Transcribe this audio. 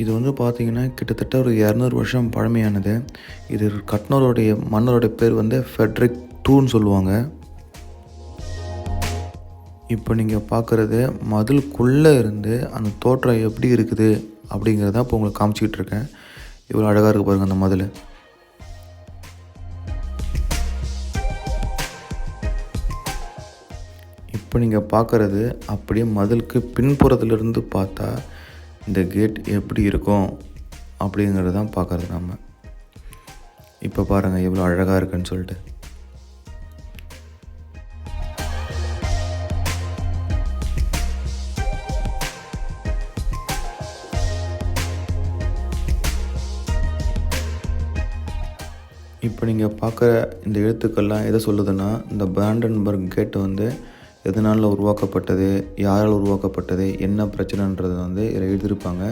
இது வந்து பார்த்தீங்கன்னா, கிட்டத்தட்ட ஒரு 200 வருஷம் பழமையானது. இது கட்டினவருடைய மன்னருடைய பேர் வந்து ஃபெட்ரிக் டூன்னு சொல்லுவாங்க. இப்போ நீங்க பார்க்குறது மதிலுக்குள்ளே இருந்து அந்த தோற்றம் எப்படி இருக்குது அப்படிங்கிறத இப்போ உங்களுக்கு காமிச்சிக்கிட்டு இருக்கேன். இவ்வளோ அழகா இருக்கு பாருங்க அந்த மதிலு. இப்போ நீங்க பார்க்குறது அப்படியே மதிலுக்கு பின்புறத்திலிருந்து பார்த்தா இந்த கேட் எப்படி இருக்கும் அப்படிங்கிறது தான் பார்க்குறது நம்ம. இப்போ பாருங்கள் எவ்வளோ அழகாக இருக்குன்னு சொல்லிட்டு. இப்போ நீங்கள் பார்க்குற இந்த எழுத்துக்கள்லாம் எதை சொல்லுதுன்னா, இந்த பிராண்டன்பர்க் கேட் வந்து எதனால் உருவாக்கப்பட்டது, யாரால் உருவாக்கப்பட்டது, என்ன பிரச்சனைன்றதை வந்து இதில் எழுதியிருப்பாங்க.